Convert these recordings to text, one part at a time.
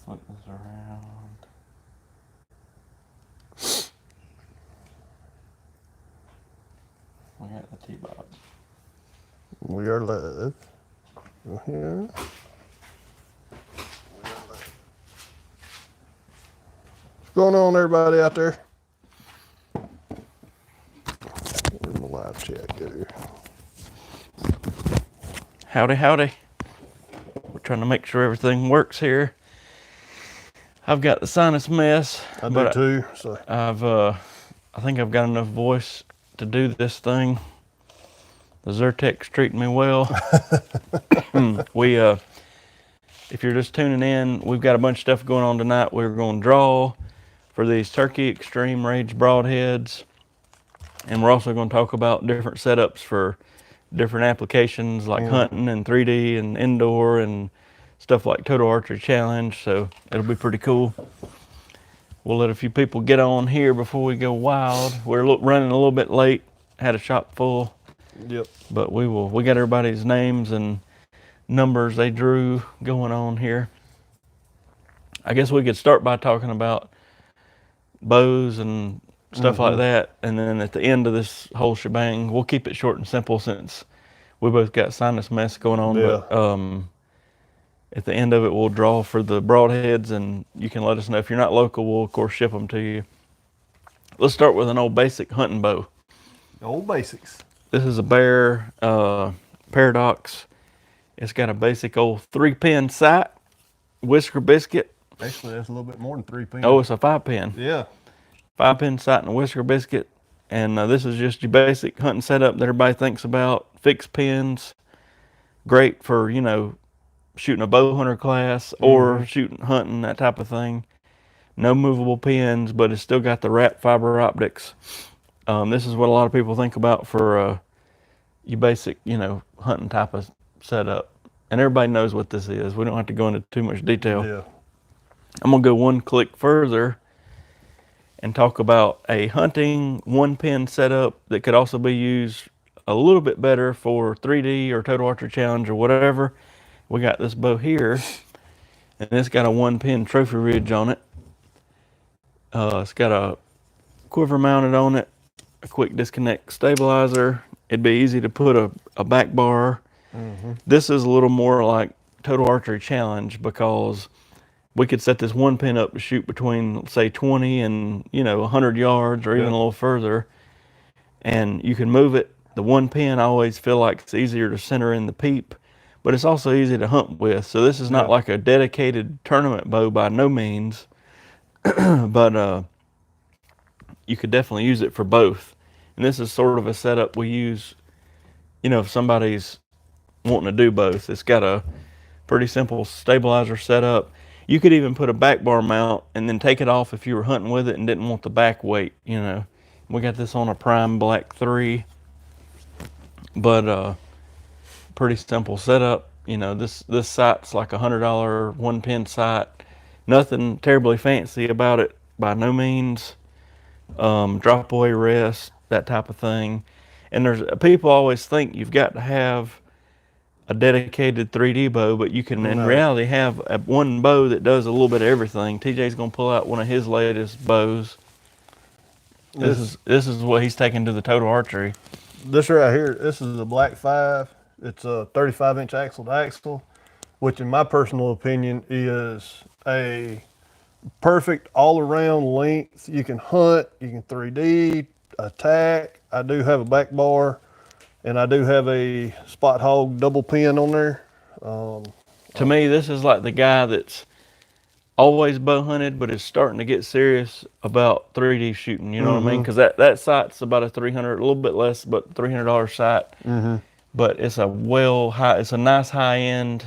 Flip this around. We got the T-Bob. We are live. Go here. What's going on, everybody out there? Where's my live chat go? Howdy, howdy. We're trying to make sure everything works here. I've got the sinus mess, I do but too. So I think I've got enough voice to do this thing. The Zyrtec's treating me well. If you're just tuning in, we've got a bunch of stuff going on tonight. We're going to draw for these Turkey Extreme Rage broadheads, and we're also going to talk about different setups for different applications like hunting and 3D and indoor and stuff like Total Archery Challenge. So it'll be pretty cool. We'll let a few people get on here before we go wild. We're running a little bit late. Had a shop full. Yep. But we got everybody's names and numbers they drew going on here. I guess we could start by talking about bows and stuff like that, and then at the end of this whole shebang, we'll keep it short and simple since we both got sinus mess going on. Yeah. But at the end of it, we'll draw for the broadheads, and you can let us know if you're not local. We'll of course ship them to you. Let's start with an old basic hunting bow. Old basics. This is a Bear Paradox. It's got a basic old 3-pin sight, whisker biscuit. Actually, that's a little bit more than 3 pins. Oh, it's a 5-pin. Yeah. 5-pin sight and a whisker biscuit. And this is just your basic hunting setup that everybody thinks about. Fixed pins, great for, shooting a bow hunter class or shooting, hunting, that type of thing. No movable pins, but it's still got the wrap fiber optics. This is what a lot of people think about for your basic, hunting type of setup. And everybody knows what this is. We don't have to go into too much detail. Yeah. I'm going to go one click further and talk about a hunting 1-pin setup that could also be used a little bit better for 3D or Total Archery Challenge or whatever. We got this bow here, and it's got a 1-pin trophy ridge on it. It's got a quiver mounted on it, a quick disconnect stabilizer. It'd be easy to put a back bar. This is a little more like Total Archery Challenge because we could set this 1-pin up to shoot between, say, 20 and 100 yards or even a little further, and you can move it. The 1-pin, I always feel like it's easier to center in the peep, but it's also easy to hunt with. So this is not like a dedicated tournament bow by no means, but you could definitely use it for both. And this is sort of a setup we use, if somebody's wanting to do both. It's got a pretty simple stabilizer setup. You could even put a back bar mount and then take it off if you were hunting with it and didn't want the back weight, We got this on a Prime Black 3, but pretty simple setup. This sight's like $100 1-pin sight. Nothing terribly fancy about it by no means. Drop away rest, that type of thing. And there's people always think you've got to have a dedicated 3D bow, but you can in reality have one bow that does a little bit of everything. TJ's gonna pull out one of his latest bows. This is what he's taking to the Total Archery. This right here, this is a Black 5. It's a 35-inch axle to axle, which in my personal opinion is a perfect all-around length. You can hunt, you can 3D, attack. I do have a back bar, and I do have a Spot Hog double pin on there. To me, this is like the guy that's always bow hunted, but is starting to get serious about 3D shooting. You know what I mean? Because that sight's about a $300, a little bit less, but $300 sight. But it's it's a nice high-end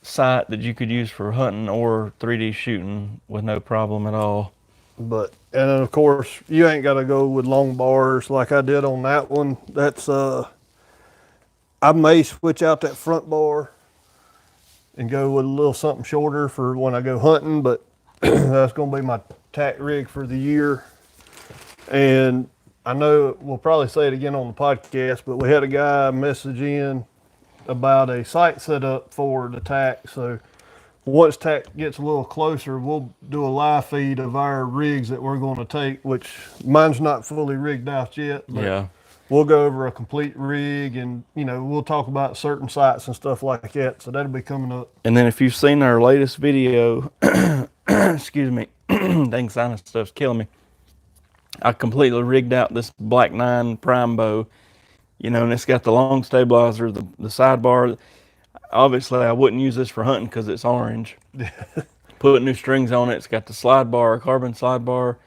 sight that you could use for hunting or 3D shooting with no problem at all. And then of course, you ain't got to go with long bars like I did on that one. That's I may switch out that front bar and go with a little something shorter for when I go hunting, but that's going to be my tack rig for the year. And I know we'll probably say it again on the podcast, but we had a guy message in about a sight setup for the tack. So once TAC gets a little closer, we'll do a live feed of our rigs that we're going to take, which mine's not fully rigged out yet, but Yeah. we'll go over a complete rig and, we'll talk about certain sites and stuff like that. So that'll be coming up. And then if you've seen our latest video, excuse me, dang sinus stuff's killing me. I completely rigged out this Black 9 prime bow, and it's got the long stabilizer, the sidebar. Obviously, I wouldn't use this for hunting because it's orange. Put new strings on it. It's got the slide bar, carbon slide bar,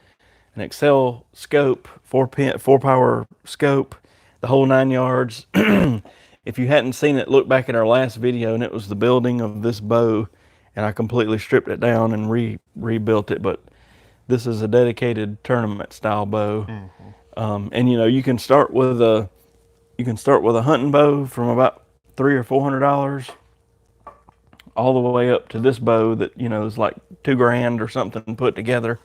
an Excel scope, four power scope, the whole 9 yards. If you hadn't seen it, look back at our last video, and it was the building of this bow, and I completely stripped it down and rebuilt it. But this is a dedicated tournament style bow, and you can start with a hunting bow from about $300 or $400, all the way up to this bow that is like $2,000 or something put together.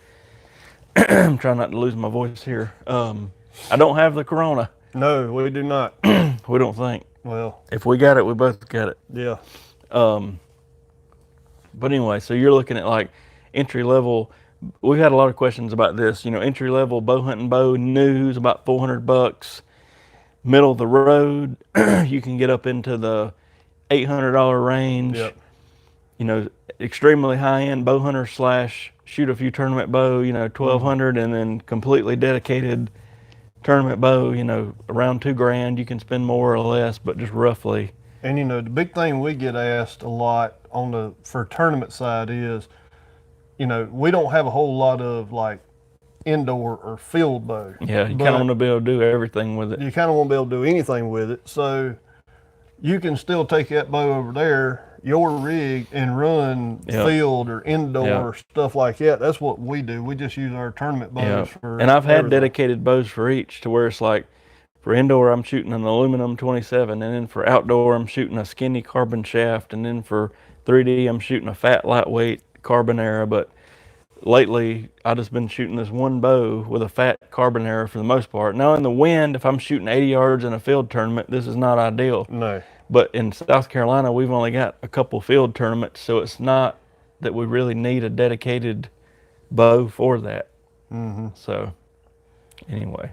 I'm trying not to lose my voice here. I don't have the Corona. No, we do not. We don't think. Well, If we got it, we both got it. yeah. But anyway, so you're looking at like entry level. We've had a lot of questions about this. Entry level bow hunting bow, new is about $400. Middle of the road, you can get up into the $800 range. Yep. Extremely high end bow hunter / shoot a few tournament bow, $1,200, and then completely dedicated tournament bow, around $2,000. You can spend more or less, but just roughly. And the big thing we get asked a lot for tournament side is, we don't have a whole lot of like indoor or field bow. Yeah, you kind of want to be able to do everything with it. You kind of won't be able to do anything with it. So you can still take that bow over there, your rig, and run field or indoor stuff like that. That's what we do. We just use our tournament bows for And I've had everything. dedicated bows for each, to where it's like, for indoor, I'm shooting an aluminum 27, and then for outdoor, I'm shooting a skinny carbon shaft, and then for 3D, I'm shooting a fat, lightweight carbonara. But lately, I just been shooting this one bow with a fat carbonara for the most part. Now in the wind, if I'm shooting 80 yards in a field tournament, this is not ideal. No. But in South Carolina, we've only got a couple field tournaments, so it's not that we really need a dedicated bow for that. So anyway.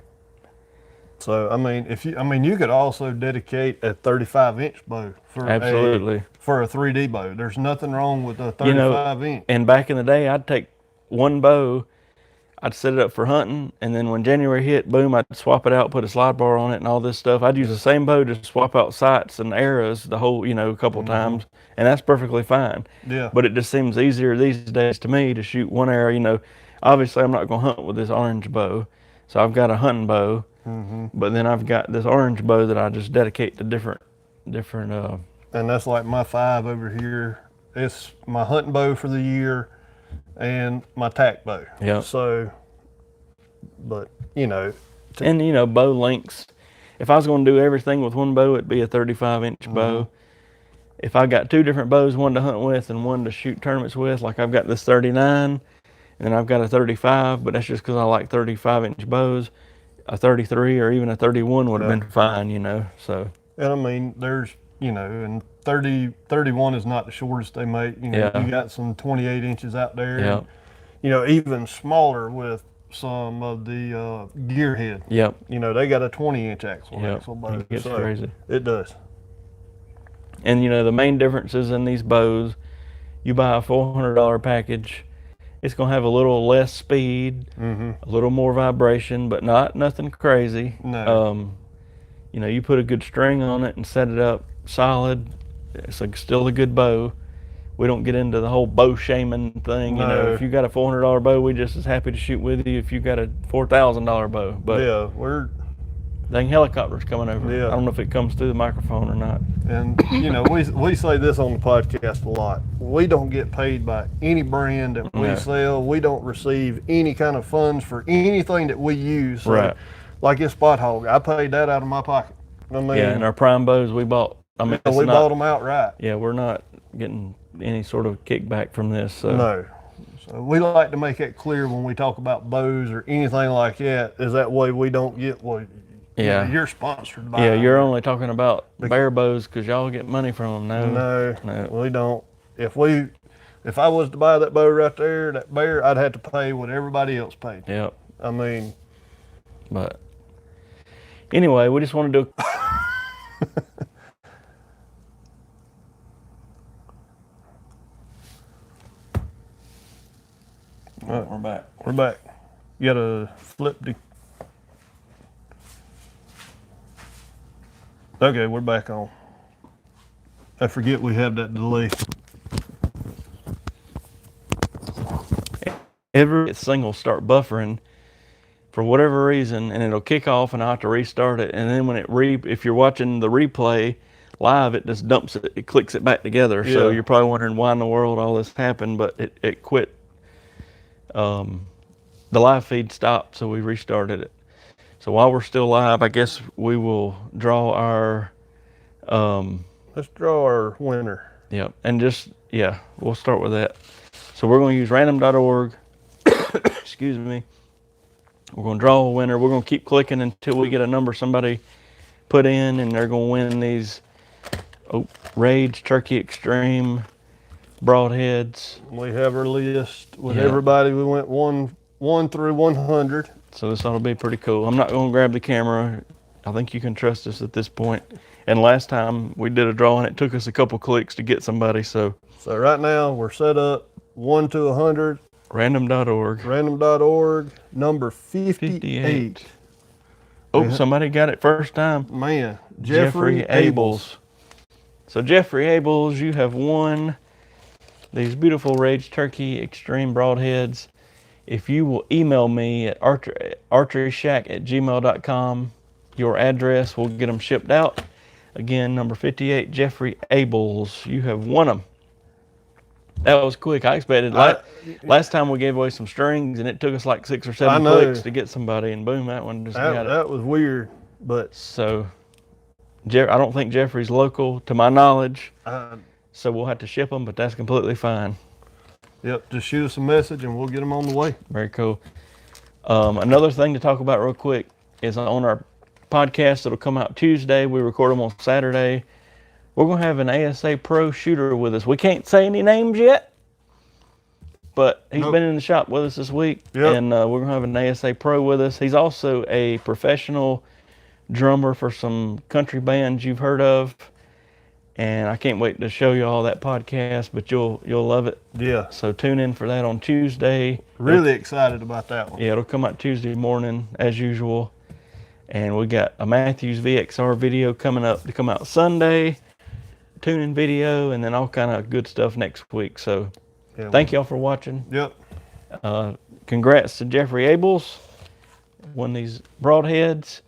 So you could also dedicate a 35-inch bow for Absolutely. for a 3D bow. There's nothing wrong with a 35-inch. And back in the day, I'd take one bow, I'd set it up for hunting, and then when January hit, boom, I'd swap it out, put a slide bar on it and all this stuff. I'd use the same bow to swap out sights and arrows the whole, a couple times, and that's perfectly fine. Yeah. But it just seems easier these days to me to shoot one arrow. Obviously I'm not going to hunt with this orange bow, so I've got a hunting bow, but then I've got this orange bow that I just dedicate to different. And that's like my 5 over here. It's my hunting bow for the year and my tack bow. Yeah. So, but And bow lengths. If I was going to do everything with one bow, it'd be a 35-inch bow. If I got 2 different bows, one to hunt with and one to shoot tournaments with, like I've got this 39, and then I've got a 35, but that's just because I like 35-inch bows. A 33 or even a 31 would have been fine, So. And there's, and 31 is not the shortest they make. You got some 28 inches out there. Yeah. And, even smaller with some of the gearhead. Yep. They got a 20-inch axle bow. It gets crazy. It does. And the main differences in these bows, you buy a $400 package, it's going to have a little less speed, a little more vibration, but nothing crazy. No. You put a good string on it and set it up solid, it's still a good bow. We don't get into the whole bow shaming thing. No. If you got a $400 bow, we just as happy to shoot with you if you got a $4,000 bow. But we're dang helicopter's coming over. Yeah. I don't know if it comes through the microphone or not. And we say this on the podcast a lot. We don't get paid by any brand that we sell. We don't receive any kind of funds for anything that we use. So, Right. Like this Spot Hog, I paid that out of my pocket. And our prime bows we bought. We bought them outright. Yeah, we're not getting any sort of kickback from this. So. No. So we like to make it clear when we talk about bows or anything like that, is that way we don't get you're sponsored by. Yeah, you're only talking about bear bows because y'all get money from them. No, we don't. If we If I was to buy that bow right there, that bear, I'd have to pay what everybody else paid. Yep. I mean, But anyway, we just want to do. All right, We're back. we're back. You gotta flip the. Okay, we're back on. I forget we have that delay. Every thing will start buffering for whatever reason, and it'll kick off, and I have to restart it. And then when if you're watching the replay live, it just dumps it, it clicks it back together. So Yeah. you're probably wondering why in the world all this happened, but it quit. The live feed stopped, so we restarted it. So while we're still live, I guess we will draw our. Let's draw our winner. Yep, and we'll start with that. So we're going to use random.org. Excuse me. We're going to draw a winner. We're going to keep clicking until we get a number somebody put in, and they're going to win these Rage Turkey Extreme broadheads. We have our list with Yeah. everybody. We went one through 100. So this ought to be pretty cool. I'm not going to grab the camera. I think you can trust us at this point. And last time we did a draw, and it took us a couple clicks to get somebody. So right now we're set up 1 to 100. random.org. Random.org, number 58. Oh, somebody got it first time. Man, Jeffrey Abels. So Jeffrey Abels, you have won these beautiful Rage Turkey Extreme broadheads. If you will email me at archeryshack@gmail.com, your address, we'll get them shipped out. Again, number 58, Jeffrey Abels, you have won them. That was quick. I expected last time we gave away some strings, and it took us like 6 or 7 clicks to get somebody, and boom, that one just got it. That was weird, but so I don't think Jeffrey's local, to my knowledge. So we'll have to ship them, but that's completely fine. Yep, just shoot us a message, and we'll get them on the way. Very cool. Another thing to talk about real quick is on our podcast that'll come out Tuesday. We record them on Saturday. We're going to have an ASA Pro shooter with us. We can't say any names yet, but he's been in the shop with us this week, and we're going to have an ASA Pro with us. He's also a professional drummer for some country bands you've heard of, and I can't wait to show you all that podcast, but you'll love it. Yeah. So tune in for that on Tuesday. Really excited about that one. Yeah, it'll come out Tuesday morning as usual. And we got a Matthews VXR video coming up to come out Sunday, tuning video, and then all kind of good stuff next week. So thank y'all for watching. Yep. Congrats to Jeffrey Abels, won these broadheads.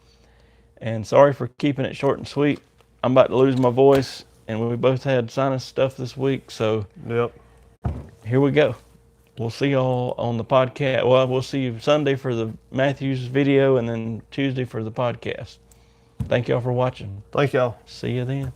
And sorry for keeping it short and sweet. I'm about to lose my voice, and we both had sinus stuff this week. So here we go. We'll see y'all on the podcast. Well, we'll see you Sunday for the Matthews video, and then Tuesday for the podcast. Thank y'all for watching. Thank y'all. See you then.